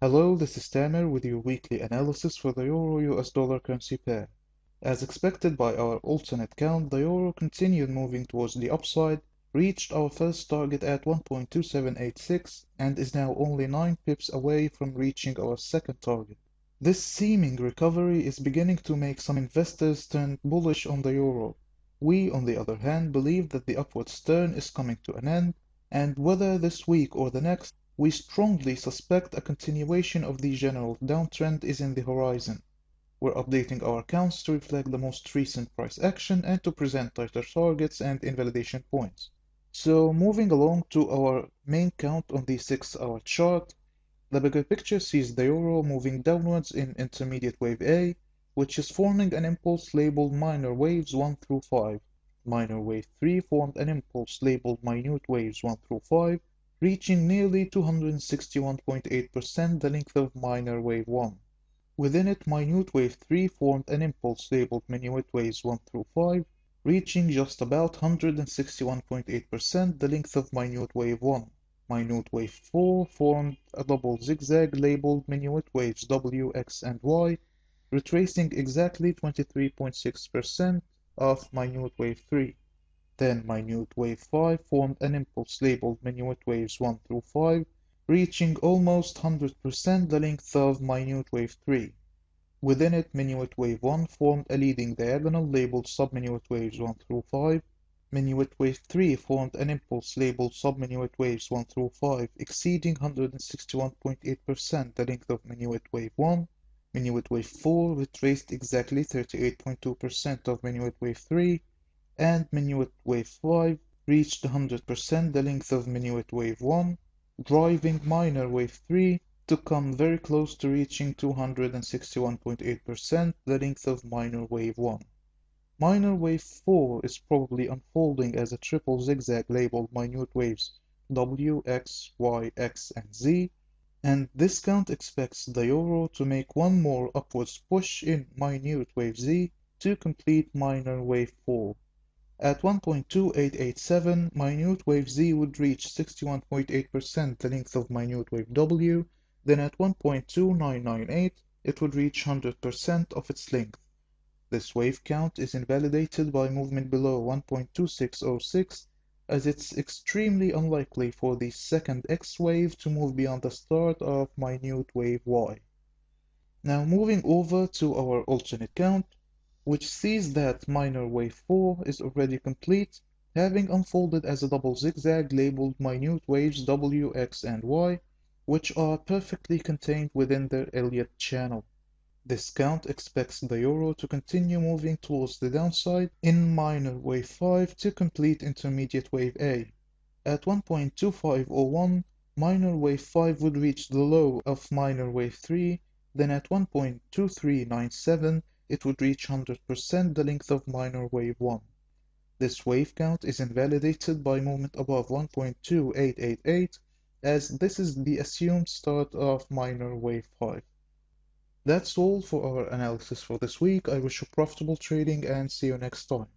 Hello, this is Tamer with your weekly analysis for the Euro-US dollar currency pair. As expected by our alternate count, the Euro continued moving towards the upside, reached our first target at 1.2786, and is now only 9 pips away from reaching our second target. This seeming recovery is beginning to make some investors turn bullish on the Euro. We, on the other hand, believe that the upwards turn is coming to an end, and whether this week or the next, we strongly suspect a continuation of the general downtrend is in the horizon. We're updating our accounts to reflect the most recent price action and to present tighter targets and invalidation points. So moving along to our main count on the 6-hour chart, the bigger picture sees the euro moving downwards in intermediate wave A, which is forming an impulse labeled minor waves 1 through 5. Minor wave 3 formed an impulse labeled minute waves 1 through 5, reaching nearly 261.8% the length of minor wave 1. Within it, minute wave 3 formed an impulse labeled minute waves 1 through 5, reaching just about 161.8% the length of minute wave 1. Minute wave 4 formed a double zigzag labeled minute waves W, X, and Y, retracing exactly 23.6% of minute wave 3. Then minute wave 5 formed an impulse labeled minute waves 1 through 5, reaching almost 100% the length of minute wave 3. Within it, minute wave 1 formed a leading diagonal labeled subminute waves 1 through 5. Minute wave 3 formed an impulse labeled subminute waves 1 through 5, exceeding 161.8% the length of minute wave 1. Minute wave 4 retraced exactly 38.2% of minute wave 3, and minute wave 5 reached 100% the length of minute wave 1, driving minor wave 3 to come very close to reaching 261.8% the length of minor wave 1. Minor wave 4 is probably unfolding as a triple zigzag labeled minute waves W, X, Y, X, and Z, and this count expects the euro to make one more upwards push in minute wave Z to complete minor wave 4. At 1.2887, minute wave Z would reach 61.8% the length of minute wave W, then at 1.2998 it would reach 100% of its length. This wave count is invalidated by movement below 1.2606, as it's extremely unlikely for the second X wave to move beyond the start of minute wave Y. Now moving over to our alternate count, which sees that minor wave 4 is already complete, having unfolded as a double zigzag labeled minute waves W, X, and Y, which are perfectly contained within their Elliott channel. This count expects the euro to continue moving towards the downside in minor wave 5 to complete intermediate wave A. At 1.2501, minor wave 5 would reach the low of minor wave 3, then at 1.2397 it would reach 100% the length of minor wave 1. This wave count is invalidated by movement above 1.2888, as this is the assumed start of minor wave 5. That's all for our analysis for this week. I wish you profitable trading and see you next time.